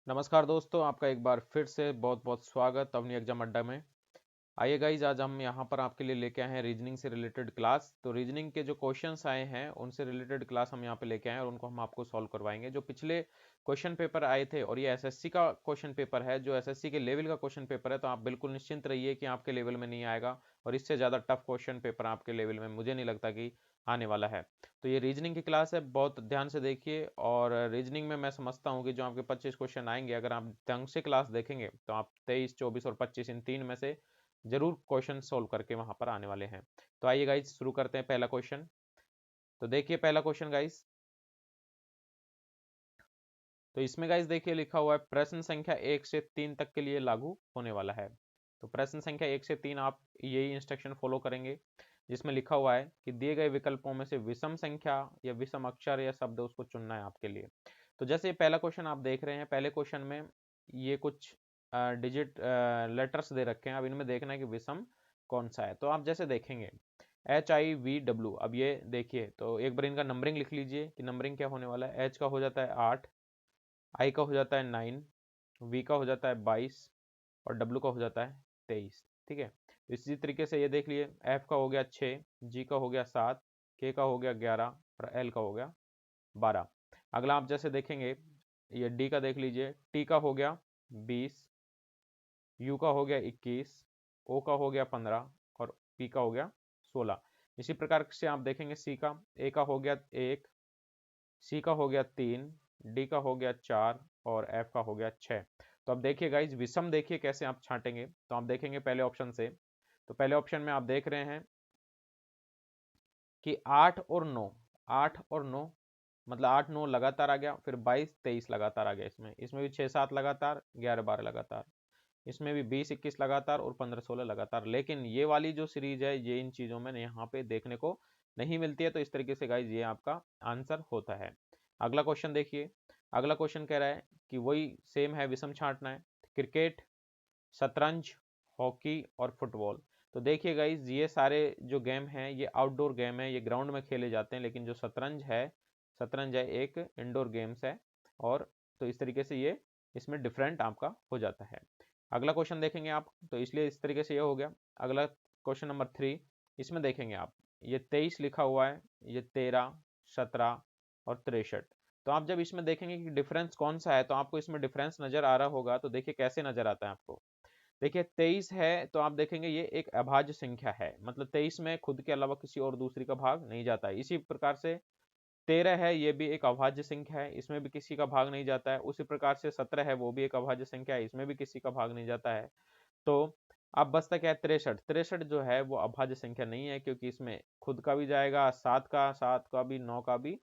नमस्कार दोस्तों, आपका एक बार फिर से बहुत बहुत स्वागत अपनी एग्जाम अड्डा में। आइए गाइज, आज हम यहाँ पर आपके लिए लेके आए हैं रीजनिंग से रिलेटेड क्लास। तो रीजनिंग के जो क्वेश्चंस आए हैं उनसे रिलेटेड क्लास हम यहाँ पे लेके आए हैं और उनको हम आपको सॉल्व करवाएंगे। जो पिछले क्वेश्चन पेपर आए थे और ये एसएससी का क्वेश्चन पेपर है, जो एसएससी के लेवल का क्वेश्चन पेपर है, तो आप बिल्कुल निश्चिंत रहिए कि आपके लेवल में नहीं आएगा और इससे ज़्यादा टफ क्वेश्चन पेपर आपके लेवल में मुझे नहीं लगता कि आने वाला है। तो ये रीजनिंग की क्लास है, बहुत ध्यान से देखिए। और रीजनिंग में मैं समझता हूँ कि जो आपके 25 क्वेश्चन आएंगे, अगर आप ढंग से क्लास देखेंगे तो आप 23, 24 और 25 इन तीन में से जरूर क्वेश्चन सोल्व करके वहां पर आने वाले हैं। तो आइए गाइज शुरू करते हैं पहला क्वेश्चन। तो देखिए पहला क्वेश्चन गाइज, तो इसमें गाइज देखिए लिखा हुआ है प्रश्न संख्या 1 से 3 तक के लिए लागू होने वाला है। तो प्रश्न संख्या 1 से 3 आप यही इंस्ट्रक्शन फॉलो करेंगे, जिसमें लिखा हुआ है कि दिए गए विकल्पों में से विषम संख्या या विषम अक्षर या शब्द उसको चुनना है आपके लिए। तो जैसे पहला क्वेश्चन आप देख रहे हैं, पहले क्वेश्चन में ये कुछ डिजिट लेटर्स दे रखे हैं। अब इनमें देखना है कि विषम कौन सा है। तो आप जैसे देखेंगे HIVW, अब ये देखिए तो एक बार इनका नंबरिंग लिख लीजिए कि नंबरिंग क्या होने वाला है। H का हो जाता है 8, I का हो जाता है 9, V का हो जाता है 22 और W का हो जाता है 23। ठीक है, तो इसी तरीके से ये देख लिए, F का हो गया 6, G का हो गया 7, K का हो गया 11 और L का हो गया 12। अगला आप जैसे देखेंगे, ये D का देख लीजिए, T का हो गया 20, U का हो गया 21, O का हो गया 15 और P का हो गया 16। इसी प्रकार से आप देखेंगे C का, A का हो गया 1, C का हो गया 3, D का हो गया 4 और F का हो गया 6। तो अब देखिए गाइज, विषम देखिए कैसे आप छांटेंगे। तो आप देखेंगे पहले ऑप्शन से, तो पहले ऑप्शन में आप देख रहे हैं कि 8 और 9, 8 और 9 मतलब 8 9 लगातार आ गया, फिर 22 23 लगातार आ गया। इसमें भी 6 7 लगातार, 11 12 लगातार, इसमें भी 20 21 लगातार और 15 16 लगातार। लेकिन ये वाली जो सीरीज है, ये इन चीजों में यहाँ पे देखने को नहीं मिलती है। तो इस तरीके से गाइज ये आपका आंसर होता है। अगला क्वेश्चन देखिए, अगला क्वेश्चन कह रहा है कि वही सेम है, विषम छांटना है। क्रिकेट, शतरंज, हॉकी और फुटबॉल। तो देखिए गाइज, ये सारे जो गेम हैं ये आउटडोर गेम है, ये ग्राउंड में खेले जाते हैं। लेकिन जो शतरंज है एक इंडोर गेम्स है। और तो इस तरीके से ये इसमें डिफरेंट आपका हो जाता है। अगला क्वेश्चन देखेंगे आप, तो इसलिए इस तरीके से ये हो गया। अगला क्वेश्चन नंबर 3, इसमें देखेंगे आप, ये 23 लिखा हुआ है, ये 13, 17 और 63। तो आप जब इसमें देखेंगे कि डिफरेंस कौन सा है, तो आपको इसमें डिफरेंस नजर आ रहा होगा। तो देखिए कैसे नजर आता है आपको। देखिए 23 है तो आप देखेंगे ये एक अभाज्य संख्या है, मतलब 23 में खुद के अलावा किसी और दूसरी का भाग नहीं जाता है। इसी प्रकार से 13 है, ये भी एक अभाज्य संख्या है, इसमें भी किसी का भाग नहीं जाता है। उसी प्रकार से 17 है, वो भी एक अभाज्य संख्या है, इसमें भी किसी का भाग नहीं जाता है। तो अब बचता क्या है, 63। 63 जो है वो अभाज्य संख्या नहीं है, क्योंकि इसमें खुद का भी जाएगा, 7 का भी, 9 का भी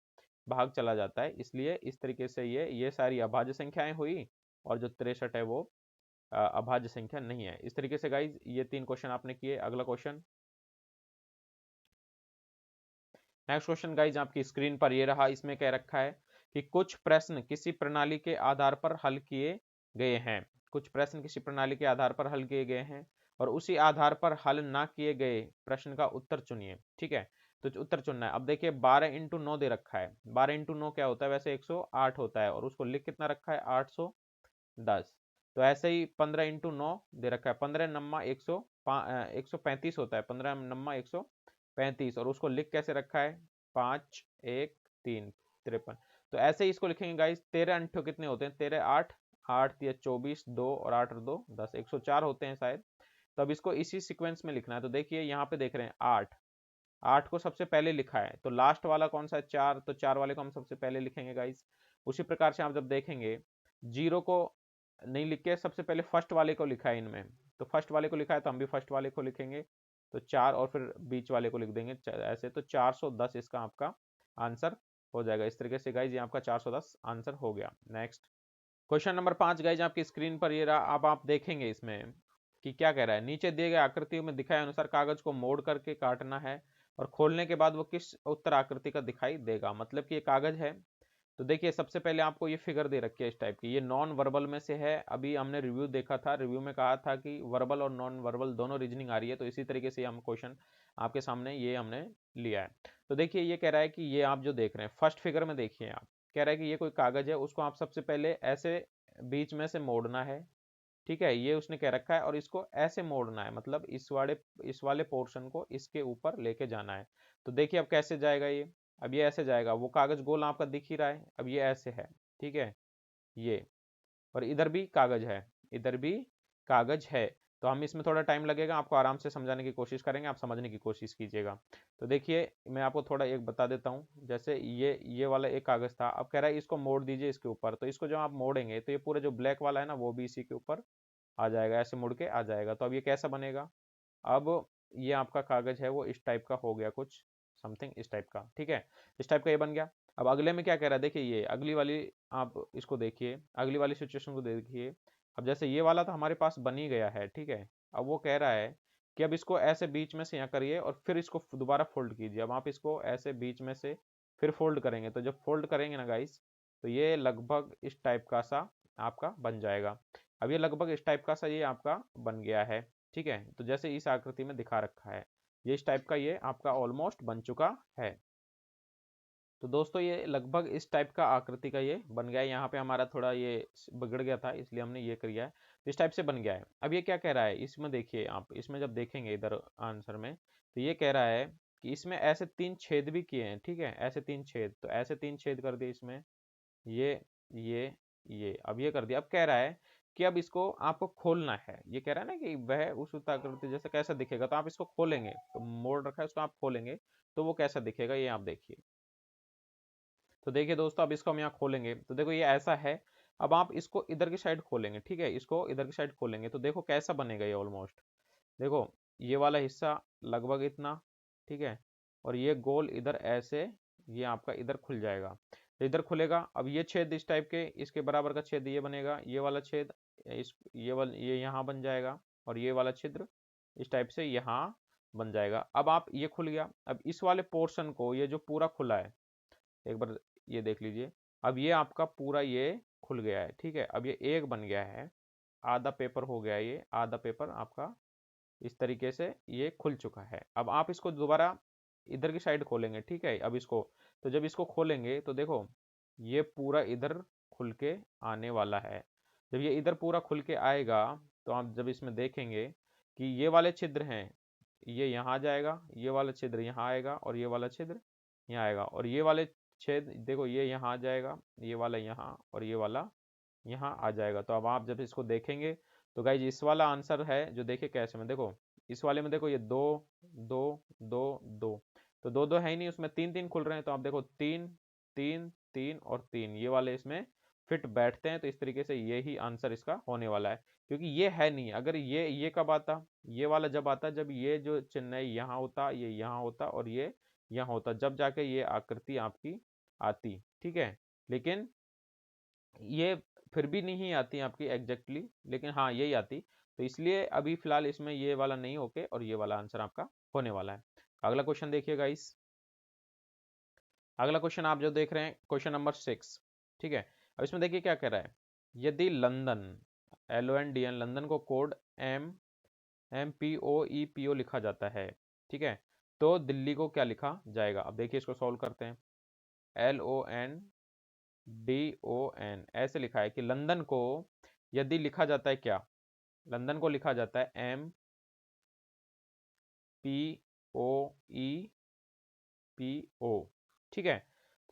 भाग चला जाता है। इसलिए इस तरीके से ये सारी अभाज्य संख्याएं हुई और जो 63 है वो अभाज्य संख्या नहीं है। इस तरीके से गाइज ये 3 क्वेश्चन आपने किए। अगला क्वेश्चन, नेक्स्ट क्वेश्चन गाइज आपकी स्क्रीन पर ये रहा। इसमें कह रखा है कि कुछ प्रश्न किसी प्रणाली के आधार पर हल किए गए हैं। कुछ प्रश्न किसी प्रणाली के आधार पर हल किए गए हैं और उसी आधार पर हल ना किए गए प्रश्न का उत्तर चुनिए। ठीक है, तो उत्तर चुनना है। अब देखिए 12 × 9 दे रखा है। 12 × 9 क्या होता है, वैसे 108 होता है और उसको लिख कितना रखा है, 810। तो ऐसे ही 15 × 9 दे रखा है, 15 नम्मा 135 होता है, 15 नम्मा 135 और उसको लिख कैसे रखा है, 5 1 3 53। तो ऐसे ही इसको लिखेंगे गाइस। 13 अंठों कितने होते हैं, 13 8, 8 या 24, 2 और 8 और 2 10, 104 होते हैं शायद। तो अब इसको इसी सीक्वेंस में लिखना है। तो देखिए यहाँ पे देख रहे हैं 8, 8 को सबसे पहले लिखा है, तो लास्ट वाला कौन सा है, 4, तो 4 वाले को हम सबसे पहले लिखेंगे गाइस। उसी प्रकार से आप जब देखेंगे, 0 को नहीं लिख के सबसे पहले फर्स्ट वाले को लिखा है इनमें, तो फर्स्ट वाले को लिखा है तो हम भी फर्स्ट वाले को लिखेंगे। तो 4 और फिर बीच वाले को लिख देंगे ऐसे। तो 410 इसका आपका आंसर हो जाएगा। इस तरीके से गाइज ये आपका 410 आंसर हो गया। नेक्स्ट क्वेश्चन नंबर 5 गाइज आपकी स्क्रीन पर ये रहा। अब आप देखेंगे इसमें कि क्या कह रहा है, नीचे दिए गए आकृतियों में दिखाए अनुसार कागज को मोड़ करके काटना है और खोलने के बाद वो किस उत्तर आकृति का दिखाई देगा। मतलब कि ये कागज है। तो देखिए सबसे पहले आपको ये फिगर दे रखी है इस टाइप की, ये नॉन वर्बल में से है। अभी हमने रिव्यू देखा था, रिव्यू में कहा था कि वर्बल और नॉन वर्बल दोनों रीजनिंग आ रही है। तो इसी तरीके से हम क्वेश्चन आपके सामने ये हमने लिया है। तो देखिए ये कह रहा है कि ये आप जो देख रहे हैं फर्स्ट फिगर में, देखिए आप कह रहा है कि ये कोई कागज है, उसको आप सबसे पहले ऐसे बीच में से मोड़ना है, ठीक है, ये उसने कह रखा है, और इसको ऐसे मोड़ना है, मतलब इस वाले पोर्शन को इसके ऊपर लेके जाना है। तो देखिए अब कैसे जाएगा ये, अब ये ऐसे जाएगा, वो कागज गोल आपका दिख ही रहा है, अब ये ऐसे है, ठीक है, ये, और इधर भी कागज है, इधर भी कागज है। तो हम इसमें थोड़ा टाइम लगेगा, आपको आराम से समझाने की कोशिश करेंगे, आप समझने की कोशिश कीजिएगा। तो देखिए मैं आपको थोड़ा एक बता देता हूँ, जैसे ये वाला एक कागज था, अब कह रहा है इसको मोड़ दीजिए इसके ऊपर, तो इसको जब आप मोड़ेंगे तो ये पूरा जो ब्लैक वाला है ना वो भी इसी के ऊपर आ जाएगा, ऐसे मुड़ के आ जाएगा। तो अब ये कैसा बनेगा, अब ये आपका कागज है वो इस टाइप का हो गया, कुछ समथिंग इस टाइप का, ठीक है, इस टाइप का ये बन गया। अब अगले में क्या कह रहा है, देखिए ये अगली वाली, आप इसको देखिए, अगली वाली सिचुएशन को देखिए। अब जैसे ये वाला तो हमारे पास बन ही गया है, ठीक है, अब वो कह रहा है कि अब इसको ऐसे बीच में से यहाँ करिए और फिर इसको दोबारा फोल्ड कीजिए। अब आप इसको ऐसे बीच में से फिर फोल्ड करेंगे, तो जब फोल्ड करेंगे ना गाइस, तो ये लगभग इस टाइप का सा आपका बन जाएगा। अब ये लगभग इस टाइप का सा ये आपका बन गया है, ठीक है, तो जैसे इस आकृति में दिखा रखा है, ये इस टाइप का ये आपका ऑलमोस्ट बन चुका है। तो दोस्तों ये लगभग इस टाइप का आकृति का ये बन गया है। यहाँ पे हमारा थोड़ा ये बिगड़ गया था, इसलिए हमने ये किया है, तो इस टाइप से बन गया है। अब ये क्या कह रहा है, इसमें देखिए आप, इसमें जब देखेंगे इधर आंसर में, तो ये कह रहा है कि इसमें ऐसे 3 छेद भी किए हैं, ठीक है, ऐसे 3 छेद, तो ऐसे 3 छेद कर दिए इसमें, ये ये ये, अब ये कर दिया। अब कह रहा है कि अब इसको आपको खोलना है, ये कह रहा है ना कि वह उस आकृति जैसे कैसा दिखेगा, तो आप इसको खोलेंगे, तो मोड़ रखा है उसको आप खोलेंगे तो वो कैसा दिखेगा, ये आप देखिए। तो देखिए दोस्तों अब इसको हम यहाँ खोलेंगे, तो देखो ये ऐसा है। अब आप इसको इधर की साइड खोलेंगे, ठीक है, इसको इधर की साइड खोलेंगे, तो देखो कैसा बनेगा ये ऑलमोस्ट, देखो ये वाला हिस्सा लगभग इतना, ठीक है, और ये गोल इधर ऐसे, ये आपका इधर खुल जाएगा, तो इधर खुलेगा। अब ये छेद इस टाइप के, इसके बराबर का छेद ये बनेगा, ये वाला छेद इस ये यहाँ बन जाएगा, और ये वाला छिद्र इस टाइप से यहाँ बन जाएगा। अब आप ये खुल गया, अब इस वाले पोर्शन को, ये जो पूरा खुला है, एक बार ये देख लीजिए, अब ये आपका पूरा ये खुल गया है, ठीक है, अब ये एक बन गया है, आधा पेपर हो गया, ये आधा पेपर आपका इस तरीके से ये खुल चुका है। अब आप इसको दोबारा इधर की साइड खोलेंगे, ठीक है, अब इसको, तो जब इसको खोलेंगे तो देखो ये पूरा इधर खुल के आने वाला है। जब ये इधर पूरा खुल के आएगा, तो आप जब इसमें देखेंगे कि ये वाले छिद्र हैं, ये यहाँ जाएगा, ये वाला छिद्र यहाँ आएगा, और ये वाला छिद्र यहाँ आएगा, और ये वाले छेद देखो ये यहाँ आ जाएगा, ये वाला यहाँ, और ये वाला यहाँ आ जाएगा। तो अब आप जब इसको देखेंगे, तो गाइज इस वाला आंसर है जो, देखिए कैसे में, देखो इस वाले में देखो ये दो दो दो दो, तो दो दो है ही नहीं, उसमें तीन तीन खुल रहे हैं, तो आप देखो तीन तीन तीन और तीन, ये वाले इसमें फिट बैठते हैं, तो इस तरीके से ये ही आंसर इसका होने वाला है, क्योंकि ये है नहीं। अगर ये कब आता, ये वाला जब आता, जब ये जो चिन्ह है यहाँ होता, ये यहाँ होता, और ये यहाँ होता, जब जाके ये आकृति आपकी आती, ठीक है, लेकिन ये फिर भी नहीं आती आपकी एग्जैक्टली, लेकिन हाँ यही आती। तो इसलिए अभी फिलहाल इसमें ये वाला नहीं होके और ये वाला आंसर आपका होने वाला है। अगला क्वेश्चन देखिए गाइस, अगला क्वेश्चन आप जो देख रहे हैं क्वेश्चन नंबर 6, ठीक है। अब इसमें देखिए क्या कह रहा है, यदि लंदन, LONDN, लंदन को कोड MPOEPO लिखा जाता है, ठीक है, तो दिल्ली को क्या लिखा जाएगा। अब देखिए इसको सॉल्व करते हैं। LONDON ऐसे लिखा है कि लंदन को यदि लिखा जाता है क्या, लंदन को लिखा जाता है MPOEPO, ठीक है।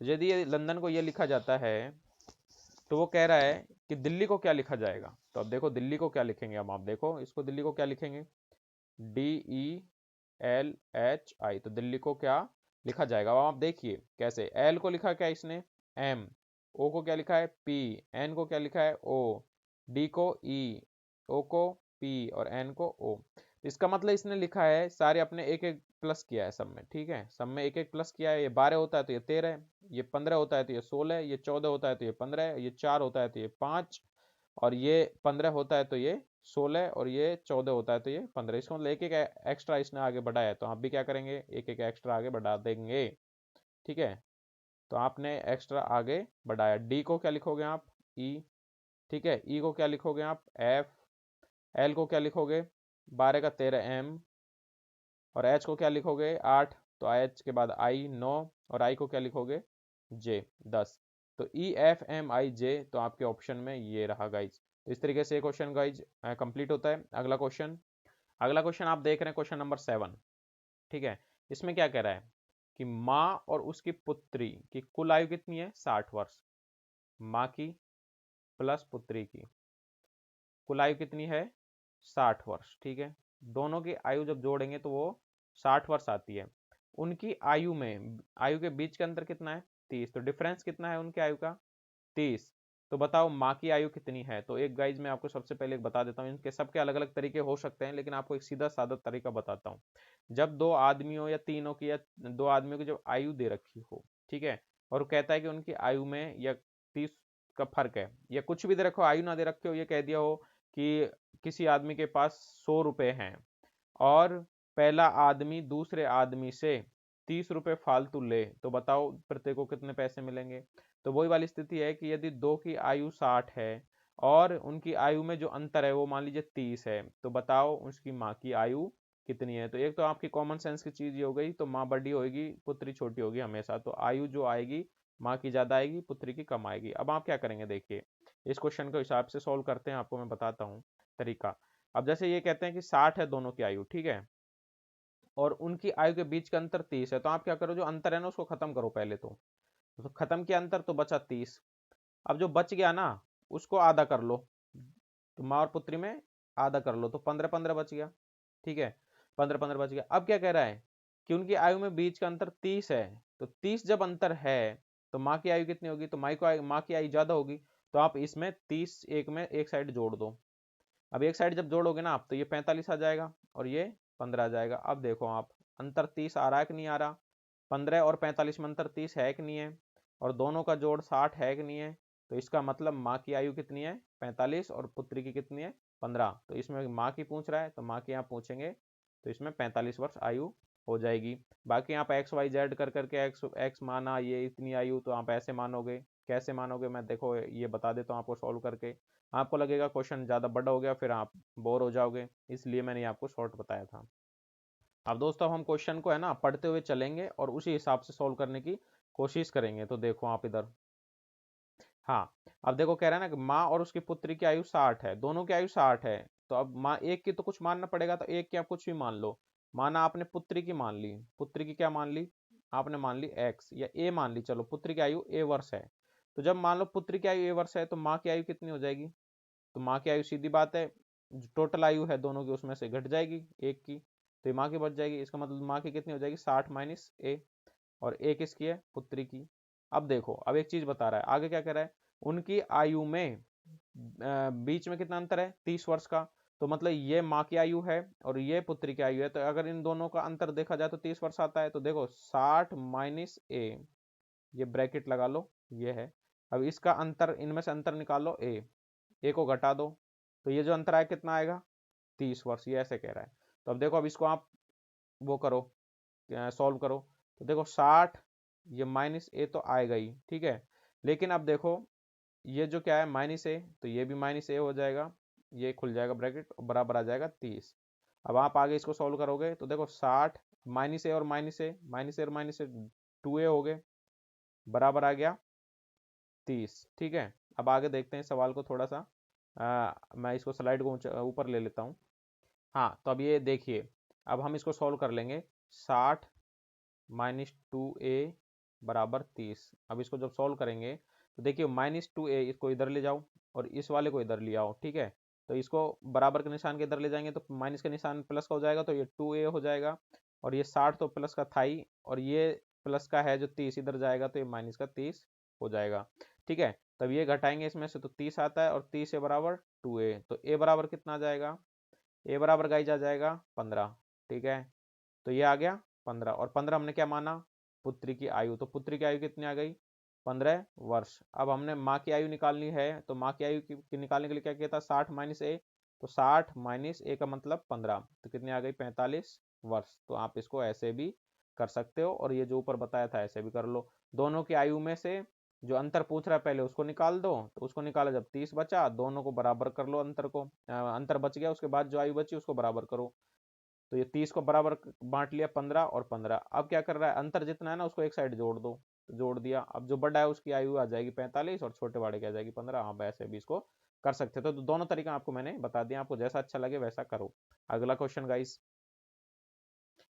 तो यदि ये लंदन को ये लिखा जाता है, तो वो कह रहा है कि दिल्ली को क्या लिखा जाएगा। तो अब देखो दिल्ली को क्या लिखेंगे, अब आप देखो इसको, दिल्ली को क्या लिखेंगे, DELHI, तो दिल्ली को क्या लिखा जाएगा। अब आप देखिए कैसे, L को लिखा क्या इसने M, O को क्या लिखा है P, N को क्या लिखा है O, D को E, O को P और N को O। इसका मतलब इसने लिखा है सारे अपने एक एक प्लस किया है सब में, ठीक है, सब में एक एक प्लस किया है। ये 12 होता है तो ये 13 है, ये 15 होता है तो ये 16 है, ये 14 होता है तो ये 15 है, ये 4 होता है तो ये 5, और ये 15 होता है तो ये 16, और ये 14 होता है तो ये 15। इसको मतलब एक एक एक्स्ट्रा इसने आगे बढ़ाया है, तो आप भी क्या करेंगे, एक एक एक्स्ट्रा आगे बढ़ा देंगे, ठीक है। तो आपने एक्स्ट्रा आगे बढ़ाया। डी को क्या लिखोगे आप, ई, ठीक है, ई को क्या लिखोगे आप एफ, एल को क्या लिखोगे 12 का 13 एम, और एच को क्या लिखोगे 8, तो एच के बाद आई 9, और आई को क्या लिखोगे जे 10। तो EFMIJ तो आपके ऑप्शन में ये रहा गाइज। तो इस तरीके से ये क्वेश्चन गाइज कंप्लीट होता है। अगला क्वेश्चन आप देख रहे हैं क्वेश्चन नंबर 7। ठीक है, इसमें क्या कह रहा है कि माँ और उसकी पुत्री की कुल आयु कितनी है? 60 वर्ष। माँ की प्लस पुत्री की कुल आयु कितनी है? 60 वर्ष। ठीक है, दोनों की आयु जब जोड़ेंगे तो वो 60 वर्ष आती है। उनकी आयु के बीच का अंतर कितना है? 30। तो डिफरेंस कितना है उनकी आयु का? 30। तो बताओ माँ की आयु कितनी है? तो एक गाइज मैं आपको सबसे पहले एक बता देता हूँ, इनके सबके अलग अलग तरीके हो सकते हैं, लेकिन आपको एक सीधा साधा तरीका बताता हूँ। जब दो आदमियों या तीनों की या दो आदमियों की जब आयु दे रखी हो, ठीक है, और कहता है कि उनकी आयु में या 30 का फर्क है, या कुछ भी दे रखो, आयु ना दे रखे हो, ये कह दिया हो कि किसी आदमी के पास 100 रुपए हैं और पहला आदमी दूसरे आदमी से 30 रुपए फालतू ले, तो बताओ प्रत्येक को कितने पैसे मिलेंगे? तो वही वाली स्थिति है कि यदि दो की आयु 60 है और उनकी आयु में जो अंतर है वो मान लीजिए 30 है, तो बताओ उसकी माँ की आयु कितनी है? तो एक तो आपकी कॉमन सेंस की चीज ये हो गई, तो माँ बड़ी होगी पुत्री छोटी होगी हमेशा, तो आयु जो आएगी माँ की ज्यादा आएगी पुत्री की कम आएगी। अब आप क्या करेंगे, देखिए इस क्वेश्चन को हिसाब से सॉल्व करते हैं, आपको मैं बताता हूँ तरीका। अब जैसे ये कहते हैं कि 60 है दोनों की आयु, ठीक है, और उनकी आयु के बीच का अंतर 30 है, तो आप क्या करो, जो अंतर है ना उसको खत्म करो पहले तो खत्म किया अंतर तो बचा 30। अब जो बच गया ना उसको आधा कर लो, तो माँ और पुत्री में आधा कर लो, तो 15 15 बच गया। ठीक है, 15 15 बच गया। अब क्या कह रहा है कि उनकी आयु में बीच का अंतर 30 है, तो 30 जब अंतर है तो माँ की आयु कितनी होगी? तो माँ की आयु ज्यादा होगी, तो आप इसमें 30 एक में एक साइड जोड़ दो। अब एक साइड जब जोड़ोगे ना आप, तो ये 45 आ जाएगा और ये 15 आ जाएगा। अब देखो आप, अंतर 30 आ रहा है कि नहीं आ रहा? 15 और 45 में अंतर 30 है कि नहीं है? और दोनों का जोड़ 60 है कि नहीं है? तो इसका मतलब माँ की आयु कितनी है? 45, और पुत्री की कितनी है? 15। तो इसमें माँ की पूछ रहा है तो माँ की यहाँ पूछेंगे, तो इसमें 45 वर्ष आयु हो जाएगी। बाकी आप एक्स वाई जेड कर करके एक्स एक्स माना ये इतनी आयु, तो आप ऐसे मानोगे। कैसे मानोगे मैं देखो ये बता देता हूँ आपको सॉल्व करके। आपको लगेगा क्वेश्चन ज़्यादा बड़ा हो गया, फिर आप बोर हो जाओगे, इसलिए मैंने आपको शॉर्ट बताया था। अब दोस्तों हम क्वेश्चन को है ना पढ़ते हुए चलेंगे और उसी हिसाब से सॉल्व करने की कोशिश करेंगे। तो देखो आप इधर, हाँ, अब देखो कह रहा है ना कि माँ और उसकी पुत्री की आयु 60 है, दोनों की आयु 60 है, तो अब माँ एक की तो कुछ मानना पड़ेगा, तो एक की आप कुछ भी मान लो। माना आपने पुत्री की मान ली, पुत्री की क्या मान ली? आपने मान ली x या a मान ली, चलो पुत्री की आयु a वर्ष है। तो जब मान लो पुत्री की आयु a वर्ष है तो माँ की आयु कितनी हो जाएगी? तो माँ की आयु सीधी बात है, जो टोटल आयु है दोनों की उसमें से घट जाएगी एक की, तो ये माँ की बच जाएगी। इसका मतलब माँ की कितनी हो जाएगी? 60 माइनस ए, और ए किसकी है? पुत्री की। अब देखो, अब एक चीज बता रहा है, आगे क्या कह रहा है, उनकी आयु में बीच में कितना अंतर है? 30 वर्ष का। तो मतलब ये माँ की आयु है और ये पुत्री की आयु है, तो अगर इन दोनों का अंतर देखा जाए तो 30 वर्ष आता है। तो देखो 60 माइनस ए, ये ब्रैकेट लगा लो, ये है। अब इसका अंतर, इनमें से अंतर निकालो ए को घटा दो, तो ये जो अंतर आया कितना आएगा? 30 वर्ष, ये ऐसे कह रहा है। तो अब देखो, अब इसको आप वो करो, सॉल्व करो, तो देखो 60, ये माइनस ए तो आएगा ही, ठीक है, लेकिन अब देखो ये जो क्या है माइनस ए, तो ये भी माइनस ए हो जाएगा, ये खुल जाएगा ब्रैकेट और बराबर आ जाएगा 30। अब आप आगे इसको सॉल्व करोगे तो देखो 60 माइनस ए और माइनस ए, माइनस ए और माइनस ए 2a हो गए, बराबर आ गया 30। ठीक है, अब आगे देखते हैं सवाल को थोड़ा सा, मैं इसको स्लाइड को ऊपर ले लेता हूँ। हाँ, तो अब ये देखिए, अब हम इसको सॉल्व कर लेंगे। 60 माइनस 2a बराबर 30। अब इसको जब सॉल्व करेंगे तो देखिए माइनस 2a इसको इधर ले जाओ और इस वाले को इधर ले आओ, ठीक है, तो इसको बराबर के निशान के इधर ले जाएंगे तो माइनस का निशान प्लस का हो जाएगा, तो ये 2a हो जाएगा, और ये 60 तो प्लस का था ही, और ये प्लस का है जो 30 इधर जाएगा, तो ये माइनस का 30 हो जाएगा। ठीक है, तब ये घटाएंगे इसमें से तो 30 आता है, और 30 ए बराबर 2a, तो a बराबर कितना आ जाएगा? a बराबर गाइज आ जाएगा 15। ठीक है, तो ये आ गया 15, और 15 हमने क्या माना? पुत्री की आयु, तो पुत्री की आयु कितनी आ गई? 15 वर्ष। अब हमने माँ की आयु निकालनी है, तो माँ की आयु की निकालने के लिए क्या किया था? 60 माइनस ए, तो 60 माइनस ए का मतलब 15, तो कितनी आ गई? 45 वर्ष। तो आप इसको ऐसे भी कर सकते हो, और ये जो ऊपर बताया था ऐसे भी कर लो। दोनों की आयु में से जो अंतर पूछ रहा है पहले उसको निकाल दो, तो उसको निकाला जब 30 बचा, दोनों को बराबर कर लो, अंतर को, अंतर बच गया, उसके बाद जो आयु बची उसको बराबर करो, तो ये 30 को बराबर बांट लिया 15 और 15। अब क्या कर रहा है, अंतर जितना है ना उसको एक साइड जोड़ दो, तो जोड़ दिया। अब जो बड़ा है उसकी आयु आ जाएगी 45 और छोटे वाले की आ जाएगी 15। हाँ, वैसे भी इसको कर सकते थे। तो दोनों तरीका आपको मैंने बता दिया, आपको जैसा अच्छा लगे वैसा करो। अगला क्वेश्चन गाइस,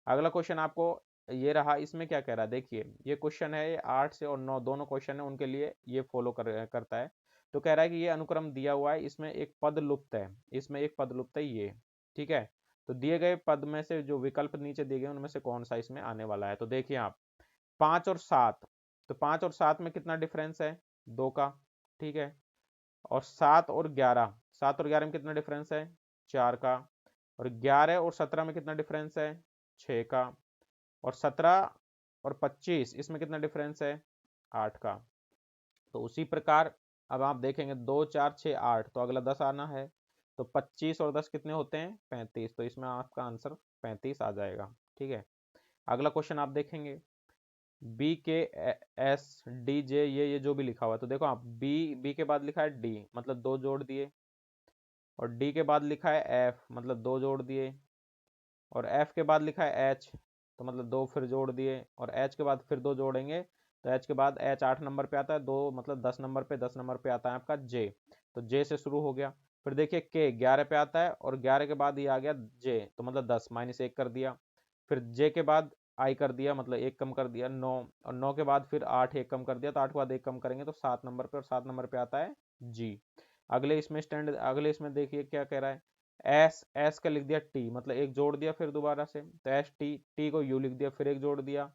अगला क्वेश्चन आपको ये रहा। इसमें क्या कह रहा है देखिए, ये क्वेश्चन है, ये 8 से और 9 दोनों क्वेश्चन है, उनके लिए ये फॉलो करता है। तो कह रहा है कि ये अनुक्रम दिया हुआ है, इसमें एक पद लुप्त है, इसमें एक पद लुप्त है ये, ठीक है। तो दिए गए पद में से जो विकल्प नीचे दिए गए उनमें से कौन सा इसमें आने वाला है। तो देखिए आप 5 और 7, तो 5 और 7 में कितना डिफरेंस है, 2 का, ठीक है। और 7 और 11, 7 और 11 में कितना डिफरेंस है, 4 का। और 11 और 17 में कितना डिफरेंस है, 6 का। और 17 और 25 इसमें कितना डिफरेंस है, 8 का। तो उसी प्रकार अब आप देखेंगे 2 4 6 8, तो अगला 10 आना है। तो 25 और 10 कितने होते हैं, 35। तो इसमें आपका आंसर 35 आ जाएगा, ठीक है। अगला क्वेश्चन आप देखेंगे, बी के एस डी जे, ये जो भी लिखा हुआ है, तो देखो आप बी के बाद लिखा है डी, मतलब 2 जोड़ दिए। और डी के बाद लिखा है एफ, मतलब 2 जोड़ दिए। और एफ के बाद लिखा है एच, तो मतलब 2 फिर जोड़ दिए। और एच के बाद फिर 2 जोड़ेंगे, तो एच के बाद एच 8 नंबर पे आता है, 2 मतलब 10 नंबर पे, 10 नंबर पे आता है आपका जे। तो जे से शुरू हो गया। फिर देखिए के 11 पे आता है, और 11 के बाद ये आ गया जे, तो मतलब 10 माइनस 1 कर दिया। फिर जे के बाद आई कर दिया, मतलब 1 कम कर दिया 9। और 9 के बाद फिर 8 1 कम कर दिया, तो 8 के बाद 1 कम करेंगे तो 7 नंबर पे, और 7 नंबर पे आता है जी। अगले इसमें देखिए क्या कह रहा है, एस का लिख दिया टी, मतलब एक जोड़ दिया फिर दोबारा से, तो एस टी, टी को यू लिख दिया फिर एक जोड़ दिया।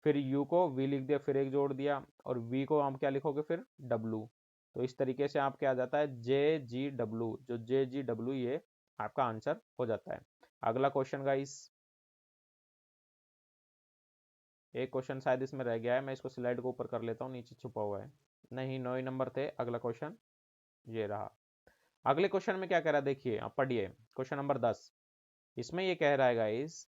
फिर यू को वी लिख दिया फिर एक जोड़ दिया। और वी को हम क्या लिखोगे फिर डब्लू। तो इस तरीके से आप क्या आ जाता है, जे जी डब्लू, जो जे जी डब्लू ये आपका आंसर हो जाता है। अगला क्वेश्चन गाइस, एक क्वेश्चन शायद इसमें रह गया है, मैं इसको स्लाइड को ऊपर कर लेता हूँ, नीचे छुपा हुआ है। नहीं, 9 ही नंबर थे। अगला क्वेश्चन ये रहा। अगले क्वेश्चन में क्या कह रहा है देखिए, आप पढ़िए क्वेश्चन नंबर 10। इसमें ये कह रहा है गाइस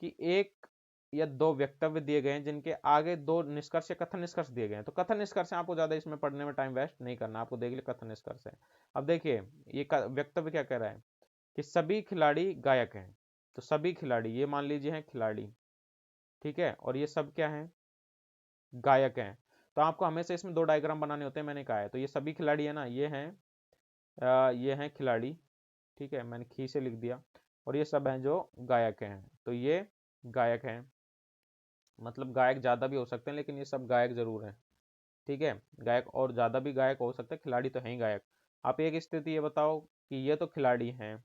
कि एक या दो वक्तव्य दिए गए हैं जिनके आगे दो निष्कर्ष या कथन निष्कर्ष दिए गए हैं। तो कथन निष्कर्ष आपको ज्यादा इसमें पढ़ने में टाइम वेस्ट नहीं करना, आपको देख लिया कथन निष्कर्ष है। अब देखिए ये वक्तव्य क्या कह रहा है कि सभी खिलाड़ी गायक हैं। तो सभी खिलाड़ी, ये मान लीजिए हैं खिलाड़ी, ठीक है, और ये सब क्या है, गायक हैं। तो आपको हमेशा इसमें 2 डायग्राम बनाने होते हैं, मैंने कहा है। तो ये सभी खिलाड़ी है ना, ये हैं खिलाड़ी, ठीक है, मैंने खी से लिख दिया। और ये सब हैं जो गायक हैं, तो ये गायक हैं, मतलब गायक ज़्यादा भी हो सकते हैं, लेकिन ये सब गायक जरूर हैं, ठीक है। गायक और ज़्यादा भी गायक हो सकते हैं, खिलाड़ी तो हैं ही गायक। आप एक स्थिति ये बताओ कि ये तो खिलाड़ी हैं,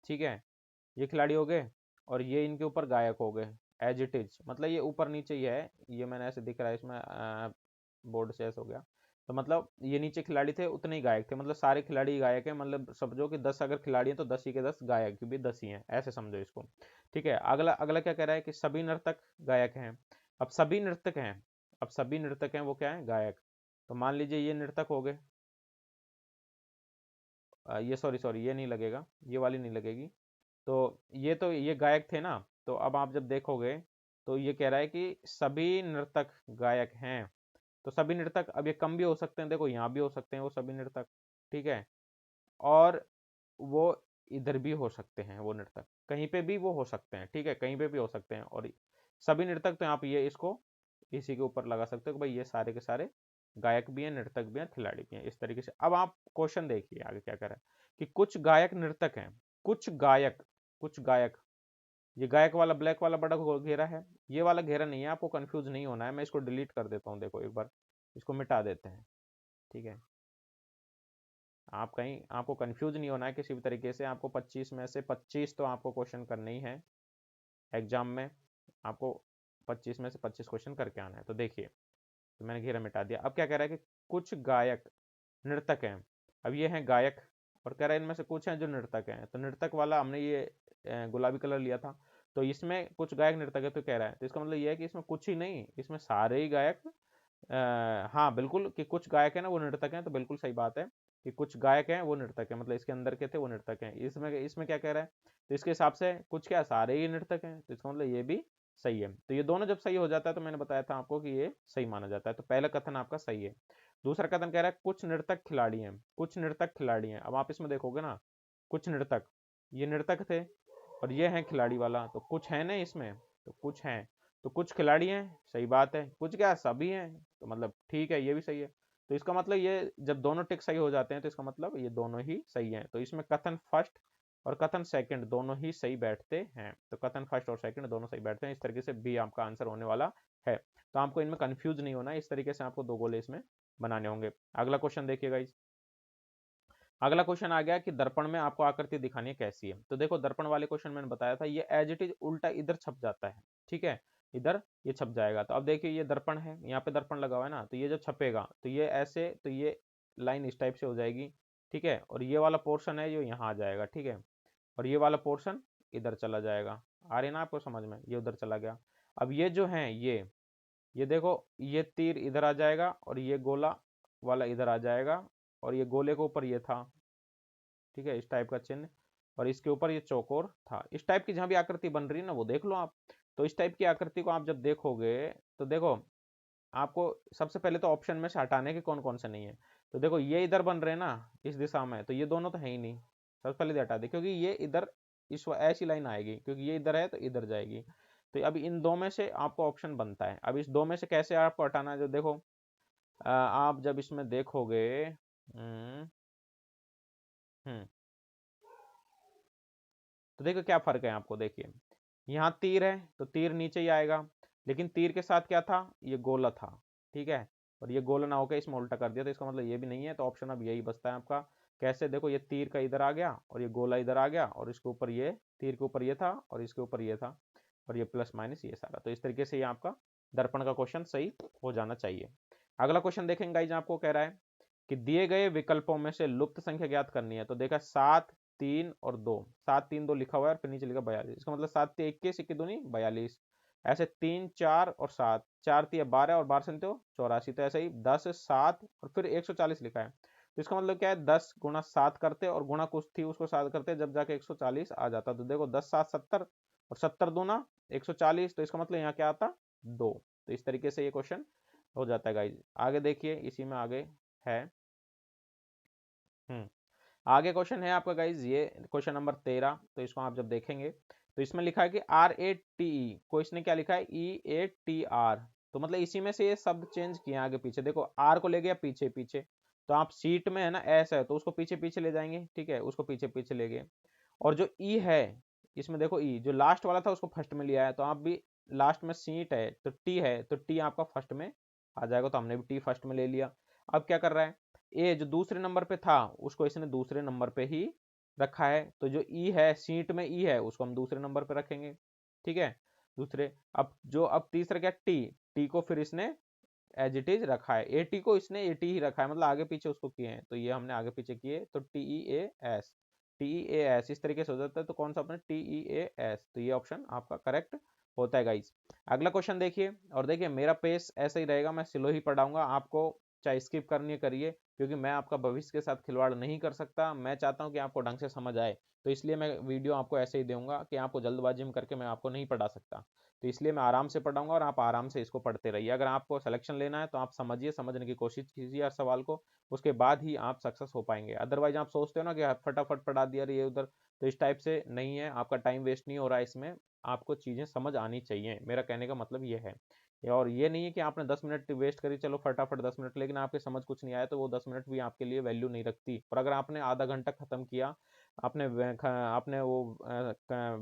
ठीक है, ये खिलाड़ी हो गए, और ये इनके ऊपर गायक हो गए, एज इट इज, मतलब ये ऊपर नीचे ही है, ये मैंने ऐसे दिख रहा है इसमें, बोर्ड से ऐसे हो गया। तो मतलब ये नीचे खिलाड़ी थे उतने ही गायक थे, मतलब सारे खिलाड़ी गायक हैं, मतलब समझो कि 10 अगर खिलाड़ी हैं तो 10 ही के 10 गायक भी 10 ही हैं, ऐसे समझो इसको, ठीक है। अगला अगला क्या कह रहा है कि सभी नर्तक गायक हैं। अब सभी नर्तक हैं, अब सभी नर्तक हैं वो क्या है, गायक। तो मान लीजिए ये नर्तक हो गए, ये सॉरी सॉरी ये नहीं लगेगा, ये वाली नहीं लगेगी। तो ये गायक थे ना। तो अब आप जब देखोगे तो ये कह रहा है कि सभी नर्तक गायक हैं। तो सभी नर्तक, अब ये कम भी हो सकते हैं, देखो यहाँ भी हो सकते हैं वो सभी नर्तक, ठीक है। और वो इधर भी हो सकते हैं, वो नर्तक कहीं पे भी वो हो सकते हैं, ठीक है, कहीं पे भी हो सकते हैं। और सभी नर्तक, तो आप ये इसको इसी के ऊपर लगा सकते हो कि भाई ये सारे के सारे गायक भी हैं, नर्तक भी हैं, खिलाड़ी भी हैं, इस तरीके से। अब आप क्वेश्चन देखिए आगे क्या कर रहा है कि कुछ गायक नर्तक हैं, कुछ गायक, ये गायक वाला ब्लैक वाला बड़ा घेरा है, ये वाला घेरा नहीं है, आपको कंफ्यूज नहीं होना है। मैं इसको डिलीट कर देता हूँ, देखो एक बार इसको मिटा देते हैं, ठीक है। आप कहीं, आपको कंफ्यूज नहीं होना है किसी भी तरीके से। आपको 25 में से 25 तो आपको क्वेश्चन करने ही है एग्जाम में, आपको 25 में से 25 क्वेश्चन करके आना है। तो देखिए, तो मैंने घेरा मिटा दिया। अब क्या कह रहा है कि कुछ गायक नर्तक हैं। अब ये हैं गायक, और कह रहा है इनमें से कुछ हैं जो नर्तक हैं। तो नर्तक वाला हमने ये गुलाबी कलर लिया था, तो इसमें कुछ गायक नर्तक है, तो कह रहा है, तो इसका मतलब ये है कि इसमें कुछ ही नहीं, इसमें सारे ही गायक, हाँ बिल्कुल, कि कुछ गायक है ना वो नर्तक हैं, तो बिल्कुल सही बात है कि कुछ गायक हैं वो नर्तक हैं, मतलब इसके अंदर के थे वो नर्तक हैं। इसमें इसमें क्या कह रहा है, तो इसके हिसाब से कुछ क्या सारे ही नर्तक हैं, तो इसका मतलब ये भी सही है। तो ये दोनों जब सही हो जाता है तो मैंने बताया था आपको कि ये सही माना जाता है। तो पहला कथन आपका सही है। दूसरा कथन कह रहा है कुछ नर्तक खिलाड़ी हैं, कुछ नर्तक खिलाड़ी हैं। अब आप इसमें देखोगे ना, कुछ नर्तक, ये नर्तक थे और ये हैं खिलाड़ी वाला, तो कुछ है ना इसमें, तो कुछ हैं। तो कुछ खिलाड़ी हैं, सही बात है, कुछ क्या सभी हैं, तो मतलब ठीक है, ये भी सही है। तो इसका मतलब ये जब दोनों टिक सही हो जाते हैं तो इसका मतलब ये दोनों ही सही हैं। तो इसमें कथन फर्स्ट और कथन सेकंड दोनों ही सही बैठते हैं। तो कथन फर्स्ट और सेकंड दोनों सही बैठते हैं। इस तरीके से बी आपका आंसर होने वाला है। तो आपको इनमें कंफ्यूज नहीं होना है, इस तरीके से आपको दो गोले इसमें बनाने होंगे। अगला क्वेश्चन देखिएगा। अगला क्वेश्चन आ गया कि दर्पण में आपको आकृति दिखानी है कैसी है। तो देखो दर्पण वाले क्वेश्चन मैंने बताया था, ये एज इट इज उल्टा इधर छप जाता है, ठीक है, इधर ये छप जाएगा। तो अब देखिए ये दर्पण है, यहाँ पे दर्पण लगा हुआ है ना, तो ये जब छपेगा तो ये ऐसे, तो ये लाइन इस टाइप से हो जाएगी, ठीक है, और ये वाला पोर्शन है जो यहाँ आ जाएगा, ठीक है, और ये वाला पोर्शन इधर चला जाएगा। आ रही ना आपको समझ में, ये उधर चला गया। अब ये जो है ये देखो, ये तीर इधर आ जाएगा और ये गोला वाला इधर आ जाएगा, और ये गोले के ऊपर ये था, ठीक है, इस टाइप का चिन्ह, और इसके ऊपर ये चौकोर था। इस टाइप की जहां भी आकृति बन रही है ना वो देख लो आप। तो इस टाइप की आकृति को आप जब देखोगे तो देखो आपको सबसे पहले तो ऑप्शन में से हटाने के कौन कौन से नहीं है। तो देखो ये इधर बन रहे हैं ना इस दिशा में, तो ये दोनों तो है ही नहीं, सबसे पहले हटा दे, क्योंकि ये इधर इस ऐसी लाइन आएगी, क्योंकि ये इधर है तो इधर जाएगी। तो अब इन दो में से आपको ऑप्शन बनता है। अब इस दो में से कैसे आपको हटाना है, जो देखो आप जब इसमें देखोगे, हम्म हम्म, तो देखो क्या फर्क है आपको, देखिए यहाँ तीर है तो तीर नीचे ही आएगा, लेकिन तीर के साथ क्या था, ये गोला था, ठीक है, और ये गोला ना होकर इसमें उल्टा कर दिया, तो इसका मतलब ये भी नहीं है। तो ऑप्शन अब यही बचता है आपका। कैसे, देखो ये तीर का इधर आ गया और ये गोला इधर आ गया, और इसके ऊपर ये तीर के ऊपर ये था और इसके ऊपर ये था, और ये प्लस माइनस ये सारा। तो इस तरीके से ये आपका दर्पण का क्वेश्चन सही हो जाना चाहिए। अगला क्वेश्चन देखेंगे गाइज, आपको कह रहा है कि दिए गए विकल्पों में से लुप्त संख्या ज्ञात करनी है। तो देखा 7 3 और 2, 7 3 2 लिखा हुआ है और फिर नीचे लिखा 42, इसका मतलब 7 3 21, 21 दूनी 42, ऐसे 3 4 और 7, 4 3 12 और 12 से 84, तो ऐसे ही 10 7 और फिर 140 लिखा है। तो इसका मतलब क्या है, 10 गुणा 7 करते और गुणा कुछ थी उसको 7 करते जब जाके 140 आ जाता। तो देखो 10 7 70 और 70 दूना 140, तो इसका मतलब यहाँ क्या आता 2। तो इस तरीके से ये क्वेश्चन हो जाता है गाइज। आगे देखिए, इसी में आगे है, हम्म, आगे क्वेश्चन है आपका गाइज ये क्वेश्चन नंबर 13। तो इसको आप जब देखेंगे तो इसमें लिखा है कि RATE को इसने क्या लिखा है EATR। तो मतलब इसी में से ये शब्द चेंज किए आगे पीछे। देखो R को ले गया पीछे पीछे, तो आप सीट में है ना S है तो उसको पीछे पीछे ले जाएंगे, ठीक है, उसको पीछे पीछे ले गए। और जो E है इसमें देखो, E जो लास्ट वाला था उसको फर्स्ट में लिया है, तो आप भी लास्ट में सीट है तो T है तो T आपका फर्स्ट में आ जाएगा, तो हमने भी T फर्स्ट में ले लिया। अब क्या कर रहा है, ए जो दूसरे नंबर पे था उसको इसने दूसरे नंबर पे ही रखा है, तो जो ई है सीट में ई है उसको हम दूसरे नंबर पे रखेंगे, ठीक है, दूसरे। अब तीसरा क्या, टी, टी को फिर इसने एज इट इज रखा है, ए टी को इसने ए टी ही रखा है, मतलब आगे पीछे उसको किए हैं, तो ये हमने आगे पीछे किए, तो TEAS, TEAS इस तरीके से हो जाता है। तो कौन सा ऑप्शन, TEAS, तो ये ऑप्शन आपका करेक्ट होता है गाइस। अगला क्वेश्चन देखिए, और देखिए मेरा पेस ऐसा ही रहेगा, मैं स्लो ही पढ़ाऊंगा, आपको चाहे स्किप करनी है करिए, क्योंकि मैं आपका भविष्य के साथ खिलवाड़ नहीं कर सकता। मैं चाहता हूं कि आपको ढंग से समझ आए, तो इसलिए मैं वीडियो आपको ऐसे ही दूंगा कि आपको जल्दबाजी में करके मैं आपको नहीं पढ़ा सकता। तो इसलिए मैं आराम से पढ़ाऊंगा और आप आराम से इसको पढ़ते रहिए। अगर आपको सिलेक्शन लेना है तो आप समझिए, समझने की कोशिश कीजिए हर सवाल को, उसके बाद ही आप सक्सेस हो पाएंगे। अदरवाइज आप सोचते हो ना कि फटाफट पढ़ा दिया ये उधर, तो इस टाइप से नहीं है, आपका टाइम वेस्ट नहीं हो रहा है इसमें, आपको चीज़ें समझ आनी चाहिए, मेरा कहने का मतलब ये है। और ये नहीं है कि आपने 10 मिनट वेस्ट करी, चलो फटाफट 10 मिनट, लेकिन आपके समझ कुछ नहीं आया तो वो 10 मिनट भी आपके लिए वैल्यू नहीं रखती। और अगर आपने आधा घंटा खत्म किया, आपने वो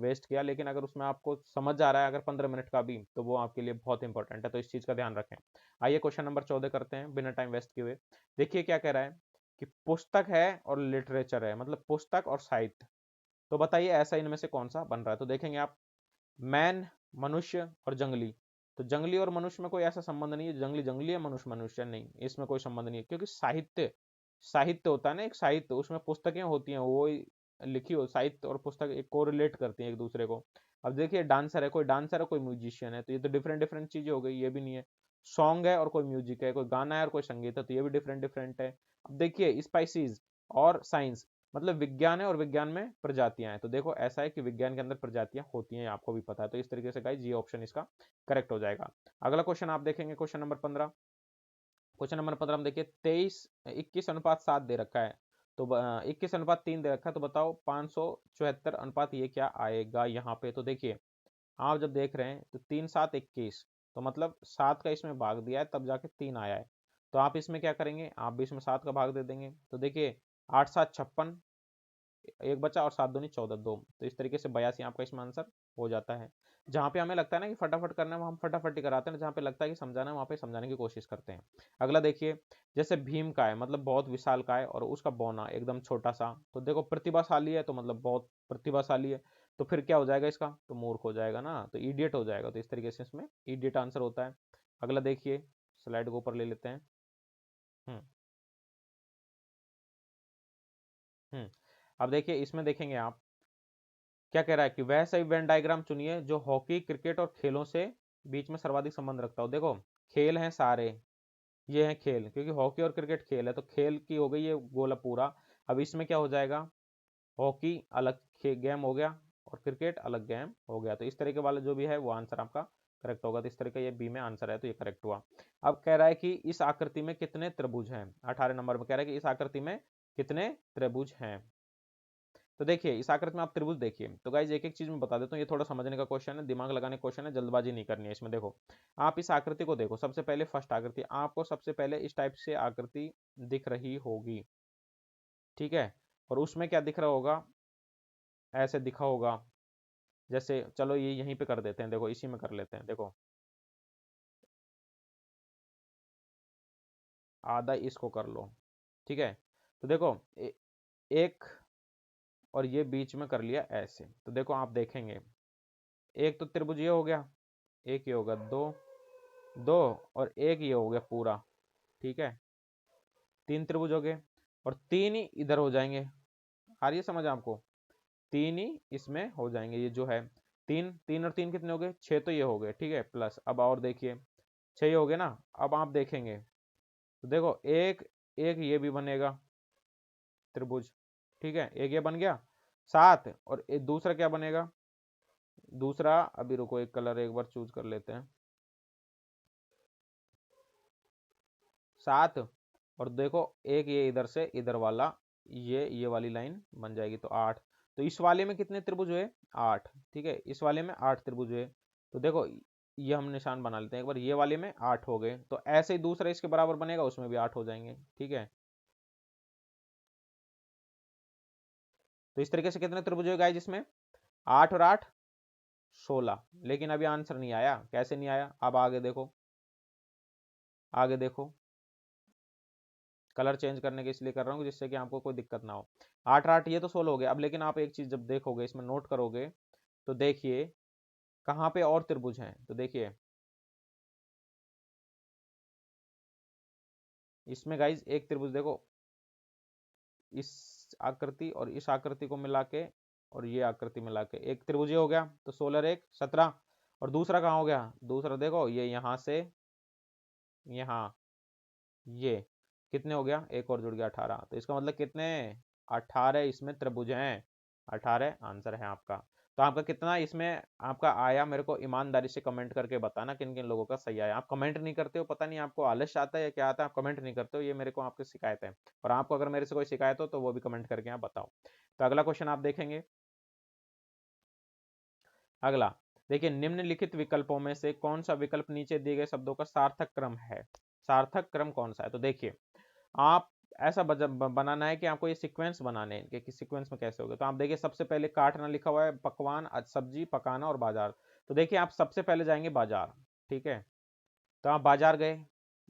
वेस्ट किया, लेकिन अगर उसमें आपको समझ आ रहा है अगर 15 मिनट का भी, तो वो आपके लिए बहुत इंपॉर्टेंट है, तो इस चीज़ का ध्यान रखें। आइए क्वेश्चन नंबर 14 करते हैं बिना टाइम वेस्ट किए हुए। देखिए क्या कह रहा है कि पुस्तक है और लिटरेचर है, मतलब पुस्तक और साहित्य, तो बताइए ऐसा इनमें से कौन सा बन रहा है। तो देखेंगे आप, मैन मनुष्य और जंगली, तो जंगली और मनुष्य में कोई ऐसा संबंध नहीं है, जंगली जंगली है मनुष्य मनुष्य नहीं, इसमें कोई संबंध नहीं है, क्योंकि साहित्य साहित्य होता है ना, एक साहित्य, उसमें पुस्तकें होती हैं, वो लिखी हो, साहित्य और पुस्तक एक कोरिलेट करती हैं एक दूसरे को। अब देखिए डांसर है, कोई डांसर है कोई म्यूजिशियन है, तो ये तो डिफरेंट डिफरेंट चीजें हो गई, ये भी नहीं है। सॉन्ग है और कोई म्यूजिक है, कोई गाना है और कोई संगीत है, तो ये भी डिफरेंट डिफरेंट है। अब देखिए स्पाइसीज और साइंस, मतलब विज्ञान है और विज्ञान में प्रजातियां हैं, तो देखो ऐसा है कि विज्ञान के अंदर प्रजातियां होती हैं, आपको भी पता है, तो इस तरीके से गाइस ये ऑप्शन इसका करेक्ट हो जाएगा। अगला क्वेश्चन आप देखेंगे, क्वेश्चन नंबर 15। क्वेश्चन नंबर 15 में देखिए 21:7 दे रखा है, तो 21:3 दे रखा है, तो बताओ 574 अनुपात ये क्या आएगा यहाँ पे। तो देखिए आप जब देख रहे हैं तो 3 7 21, तो मतलब 7 का इसमें भाग दिया है तब जाके 3 आया है। तो आप इसमें क्या करेंगे, आप भी इसमें 7 का भाग दे देंगे। तो देखिए 8 7 56, एक बचा और 7 दूनी 14 2, तो इस तरीके से 82 आपका इसमें आंसर हो जाता है। जहाँ पे हमें लगता है ना कि फटाफट करना है, वो हम फटाफट ही कराते हैं, जहाँ पे लगता है कि समझाना है वहाँ पे समझाने की कोशिश करते हैं। अगला देखिए, जैसे भीम का है, मतलब बहुत विशाल का है, और उसका बौना एकदम छोटा सा, तो देखो प्रतिभाशाली है, तो मतलब बहुत प्रतिभाशाली है, तो फिर क्या हो जाएगा इसका, तो मूर्ख हो जाएगा ना, तो इडियट हो जाएगा। तो इस तरीके से इसमें इडियट आंसर होता है। अगला देखिए, स्लाइड को ऊपर ले लेते हैं। हम्म हम्म अब देखिए इसमें देखेंगे आप, क्या कह रहा है कि वह सही वेन डायग्राम चुनिए जो हॉकी क्रिकेट और खेलों से बीच में सर्वाधिक संबंध रखता हो। देखो खेल हैं सारे, ये हैं खेल, क्योंकि हॉकी और क्रिकेट खेल है, तो खेल की हो गई ये गोला पूरा। अब इसमें क्या हो जाएगा, हॉकी अलग गेम हो गया और क्रिकेट अलग गेम हो गया, तो इस तरीके वाला जो भी है वो आंसर आपका करेक्ट होगा। तो इस तरीके ये बी में आंसर है, तो ये करेक्ट हुआ। अब कह रहा है कि इस आकृति में कितने त्रिभुज हैं, 18 नंबर में कह रहा है कि इस आकृति में कितने त्रिभुज हैं। तो देखिए इस आकृति में आप त्रिभुज देखिए, तो गाइज एक एक चीज में बता देता हूँ, ये थोड़ा समझने का क्वेश्चन है, दिमाग लगाने का क्वेश्चन है, जल्दबाजी नहीं करनी है इसमें। देखो आप इस आकृति को देखो, सबसे पहले फर्स्ट आकृति आपको सबसे पहले इस टाइप से आकृति दिख रही होगी, ठीक है, और उसमें क्या दिख रहा होगा, ऐसे दिखा होगा, जैसे चलो ये यहीं पे कर देते हैं, देखो इसी में कर लेते हैं। देखो आधा इसको कर लो, ठीक है, तो देखो एक और ये बीच में कर लिया ऐसे, तो देखो आप देखेंगे एक तो त्रिभुज ये हो गया, एक ये होगा दो, दो, और एक ये हो गया पूरा, ठीक है, 3 त्रिभुज हो गए, और 3 ही इधर हो जाएंगे। आ रही है समझ आपको, 3 ही इसमें हो जाएंगे, ये जो है 3 3 और 3 कितने हो गए, 6, तो ये हो गए, ठीक है, प्लस अब और देखिए 6 हो गए ना। अब आप देखेंगे तो देखो एक एक ये भी बनेगा त्रिभुज, ठीक है, एक ये बन गया 7, और एक दूसरा क्या बनेगा, दूसरा अभी रुको एक कलर एक बार चूज कर लेते हैं, 7, और देखो एक ये इधर से इधर वाला, ये वाली लाइन बन जाएगी, तो 8। तो इस वाले में कितने त्रिभुज हुए, 8, ठीक है, इस वाले में 8 त्रिभुज हुए। तो देखो ये हम निशान बना लेते हैं एक बार, ये वाले में 8 हो गए, तो ऐसे ही दूसरा इसके बराबर बनेगा, उसमें भी 8 हो जाएंगे, ठीक है। तो इस तरीके से कितने त्रिभुज हुए गाइस इसमें, 8 और 8 16। लेकिन अभी आंसर नहीं आया, कैसे नहीं आया, अब आगे देखो, आगे देखो, कलर चेंज करने के इसलिए कर रहा हूँ जिससे कि आपको कोई दिक्कत ना हो। 8 8 ये तो 16 हो गया। अब लेकिन आप एक चीज जब देखोगे इसमें नोट करोगे, तो देखिए कहाँ पे और त्रिभुज हैं, तो देखिए इसमें गाइज एक त्रिभुज देखो, इस आकृति और इस आकृति को मिला के और ये आकृति मिला के एक त्रिभुज हो गया, तो 16 एक 17। और दूसरा कहाँ हो गया, दूसरा देखो ये यहाँ से यहाँ, ये कितने हो गया, एक और जुड़ गया 18, तो इसका मतलब कितने, 18 इसमें त्रिभुज हैं, 18 आंसर है आपका। तो आपका कितना इसमें आपका आया, मेरे को ईमानदारी से कमेंट करके बताना किन किन लोगों का सही आया। आप कमेंट नहीं करते हो, पता नहीं आपको आलस आता है या क्या आता है, आप कमेंट नहीं करते हो, ये मेरे को आपकी शिकायत है। और आपको अगर मेरे से कोई शिकायत हो तो वो भी कमेंट करके आप बताओ। तो अगला क्वेश्चन आप देखेंगे, अगला देखिए, निम्नलिखित विकल्पों में से कौन सा विकल्प नीचे दिए गए शब्दों का सार्थक क्रम है, सार्थक क्रम कौन सा है। तो देखिए आप ऐसा बनाना है कि आपको ये सीक्वेंस बनाने हैं कि सीक्वेंस में कैसे होगा। तो आप देखिए सबसे पहले काटना लिखा हुआ है, पकवान, सब्जी, पकाना और बाजार। तो देखिए आप सबसे पहले जाएंगे बाजार, ठीक है, तो आप बाजार गए,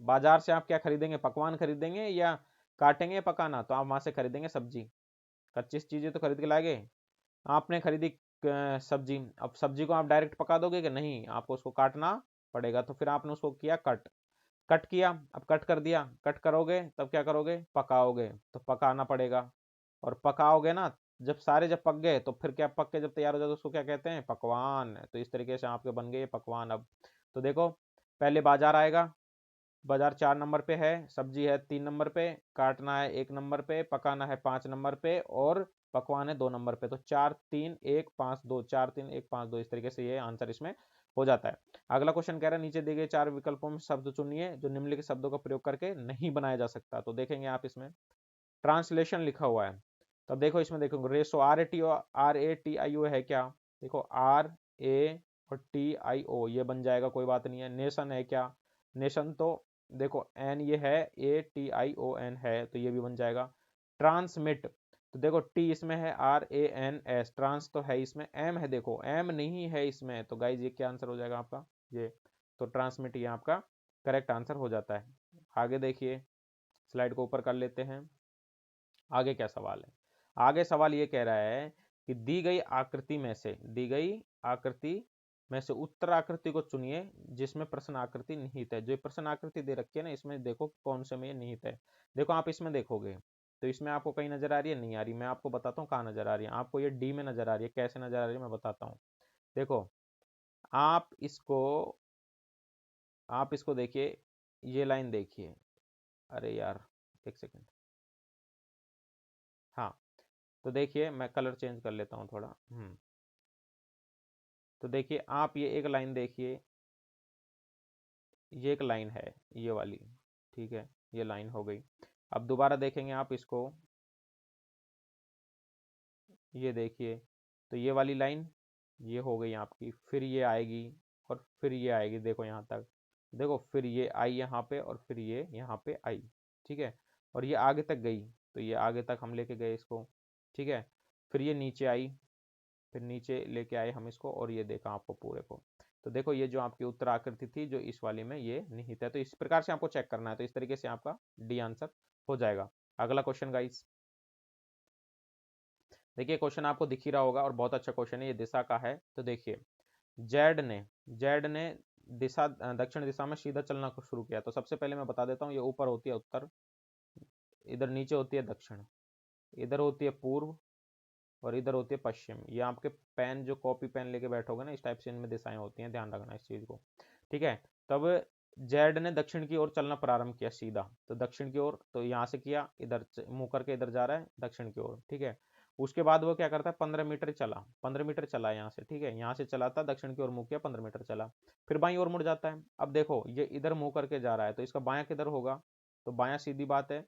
बाजार से आप क्या खरीदेंगे, पकवान खरीदेंगे या काटेंगे पकाना, तो आप वहां से खरीदेंगे सब्जी, कच्ची चीजें तो खरीद के लाएंगे। आपने खरीदी सब्जी, अब सब्जी को आप डायरेक्ट पका दोगे कि नहीं, आपको उसको काटना पड़ेगा, तो फिर आपने उसको किया कट, कट किया, अब कट कर दिया, कट करोगे तब क्या करोगे, पकाओगे, तो पकाना पड़ेगा, और पकाओगे ना, जब सारे जब पक गए तो फिर क्या, पक के जब तैयार हो जाए तो उसको क्या कहते हैं, पकवान। तो इस तरीके से आपके बन गए पकवान। अब तो देखो पहले बाजार आएगा, बाजार 4 नंबर पे है, सब्जी है 3 नंबर पे, काटना है 1 नंबर पे, पकाना है 5 नंबर पे, और पकवान है 2 नंबर पे। तो 4 3 1 5 2, 4 3 1 5 2, इस तरीके से ये आंसर इसमें हो जाता है। अगला क्वेश्चन कह रहा है नीचे दिए गए 4 विकल्पों में शब्द चुनिए जो निम्नलिखित शब्दों का प्रयोग करके नहीं बनाया जा सकता। तो देखेंगे आप इसमें ट्रांसलेशन लिखा हुआ है, तब देखो इसमें देखो रेशो, RATIO है क्या, देखो RATIO और TIO ये बन जाएगा, कोई बात नहीं है। नेशन है क्या, नेशन तो देखो N ये है, ATION है तो ये भी बन जाएगा। ट्रांसमिट तो देखो T इसमें है, RANS, ट्रांस तो है इसमें, M है देखो, M नहीं है इसमें, तो गाइज ये क्या आंसर हो जाएगा आपका, ये तो ट्रांसमिट ये आपका करेक्ट आंसर हो जाता है। आगे देखिए, स्लाइड को ऊपर कर लेते हैं। आगे क्या सवाल है, आगे सवाल ये कह रहा है कि दी गई आकृति में से, दी गई आकृति में से उत्तर आकृति को चुनिए जिसमें प्रश्न आकृति निहित है। जो प्रश्न आकृति दे रखी है ना, इसमें देखो कौन से में ये निहित है। देखो आप इसमें देखोगे तो इसमें आपको कहीं नजर आ रही है, नहीं आ रही। मैं आपको बताता हूँ कहाँ नजर आ रही है। आपको ये डी में नजर आ रही है, कैसे नजर आ रही है मैं बताता हूँ। देखो आप इसको देखिए, ये लाइन देखिए, अरे यार एक सेकेंड, हाँ तो देखिए मैं कलर चेंज कर लेता हूँ थोड़ा। तो देखिए आप ये एक लाइन देखिए, ये एक लाइन है ये वाली, ठीक है, ये लाइन हो गई। अब दोबारा देखेंगे आप इसको, ये देखिए, तो ये वाली लाइन ये हो गई आपकी, फिर ये आएगी और फिर ये आएगी, देखो यहाँ तक, देखो फिर ये आई यहाँ पे और फिर ये यहाँ पे आई, ठीक है, और ये आगे तक गई, तो ये आगे तक हम लेके गए इसको, ठीक है, फिर ये नीचे आई, फिर नीचे लेके आए हम इसको, और ये देखा आपको पूरे को। तो देखो ये जो आपकी उत्तर आकृति थी जो इस वाली में ये निहित है, तो इस प्रकार से आपको चेक करना है, तो इस तरीके से आपका डी आंसर हो जाएगा। अगला क्वेश्चन गाइस, देखिए क्वेश्चन आपको दिख ही रहा होगा और बहुत अच्छा क्वेश्चन है, ये दिशा का है। तो देखिए जेड ने दिशा दक्षिण दिशा में सीधा चलना शुरू किया। तो सबसे पहले मैं बता देता हूँ, ये ऊपर होती है उत्तर, इधर नीचे होती है दक्षिण, इधर होती है पूर्व और इधर होती है पश्चिम। ये आपके पेन जो कॉपी पेन लेके बैठोगे ना, इस टाइप से इनमें दिशाएं होती हैं, ध्यान रखना इस चीज को, ठीक है। तब जेड ने दक्षिण की ओर चलना प्रारंभ किया सीधा, तो दक्षिण की ओर, तो यहाँ से किया, इधर मुंह करके इधर जा रहा है दक्षिण की ओर, ठीक है। उसके बाद वो क्या करता है, 15 मीटर चला, 15 मीटर चला यहाँ से, ठीक है, यहाँ से चला था दक्षिण की ओर मुंह किया, 15 मीटर चला, फिर बाईं ओर मुड़ जाता है। अब देखो ये इधर मुंह करके जा रहा है, तो इसका बायां किधर होगा, तो बायां सीधी बात है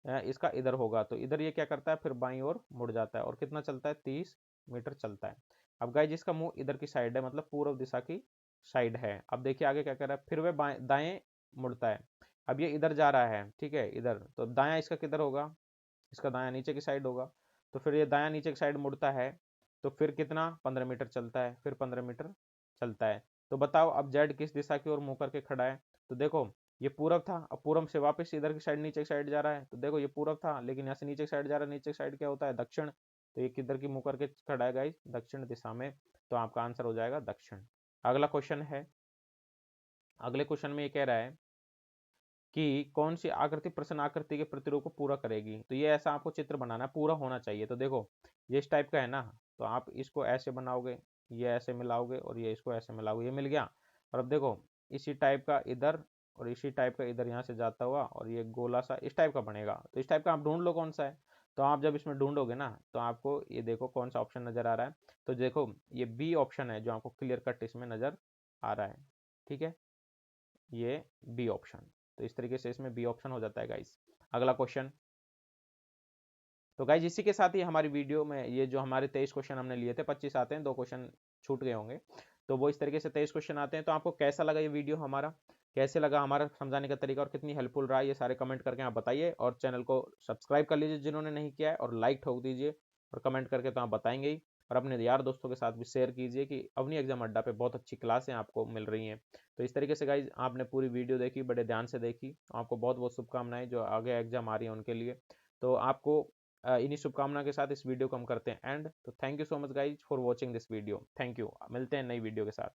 इसका इधर होगा, तो इधर ये क्या करता है, फिर बाईं ओर मुड़ जाता है, और कितना चलता है, 30 मीटर चलता है। अब गाइस जिसका मुंह इधर की साइड है, मतलब पूर्व दिशा की साइड है। अब देखिए आगे क्या कर रहा है, फिर वह दाएं मुड़ता है। अब ये इधर जा रहा है, ठीक है, इधर, तो दायां इसका किधर होगा, इसका दायां नीचे की साइड होगा। तो फिर ये दायां नीचे की साइड मुड़ता है, तो फिर कितना, 15 मीटर चलता है, फिर 15 मीटर चलता है। तो बताओ अब जेड किस दिशा की ओर मुंह करके खड़ा है, तो देखो ये पूरब था, अब पूरब से वापस इधर की साइड नीचे की साइड जा रहा है, तो देखो ये पूरब था लेकिन यहाँ से नीचे की साइड जा रहा है, नीचे की साइड क्या होता है, दक्षिण, तो ये किधर की मुंह करके खड़ा है गाइस, दक्षिण दिशा में, तो आपका आंसर हो जाएगा दक्षिण। अगला क्वेश्चन है, अगले क्वेश्चन में ये कह रहा है कि कौन सी आकृति प्रश्न आकृति के प्रतिरूप को पूरा करेगी। तो ये ऐसा आपको चित्र बनाना है, पूरा होना चाहिए। तो देखो ये इस टाइप का है ना, तो आप इसको ऐसे बनाओगे, ये ऐसे मिलाओगे और ये इसको ऐसे मिलाओगे, ये मिल गया। और अब देखो इसी टाइप का इधर और इसी टाइप का इधर यहाँ से जाता हुआ, और ये गोला सा इस टाइप का बनेगा। तो इस टाइप का आप ढूंढ लो कौन सा है। तो आप जब इसमें ढूंढोगे ना, तो आपको ये देखो कौन सा ऑप्शन नजर आ रहा है। तो देखो ये बी ऑप्शन है जो आपको क्लियर कट इसमें नजर आ रहा है, ठीक है, ये बी ऑप्शन। तो इस तरीके से इसमें बी ऑप्शन हो जाता है गाइस। अगला क्वेश्चन, तो गाइस इसी के साथ ही हमारी वीडियो में ये जो हमारे 23 क्वेश्चन हमने लिए थे, 25 आते हैं, 2 क्वेश्चन छूट गए होंगे, तो वो इस तरीके से 23 क्वेश्चन आते हैं। तो आपको कैसा लगा ये वीडियो हमारा, कैसे लगा हमारा समझाने का तरीका, और कितनी हेल्पफुल रहा, ये सारे कमेंट करके आप बताइए। और चैनल को सब्सक्राइब कर लीजिए जिन्होंने नहीं किया है, और लाइक ठोक दीजिए, और कमेंट करके तो आप बताएंगे ही, और अपने यार दोस्तों के साथ भी शेयर कीजिए कि अवनी एग्जाम अड्डा पे बहुत अच्छी क्लासें आपको मिल रही हैं। तो इस तरीके से गाइज आपने पूरी वीडियो देखी, बड़े ध्यान से देखी, आपको बहुत बहुत शुभकामनाएं जो आगे एग्जाम आ रही है उनके लिए। तो आपको इन्हीं शुभकामना के साथ इस वीडियो को हम करते हैं एंड। तो thank you so much guys for watching this video, thank you, मिलते हैं नई वीडियो के साथ।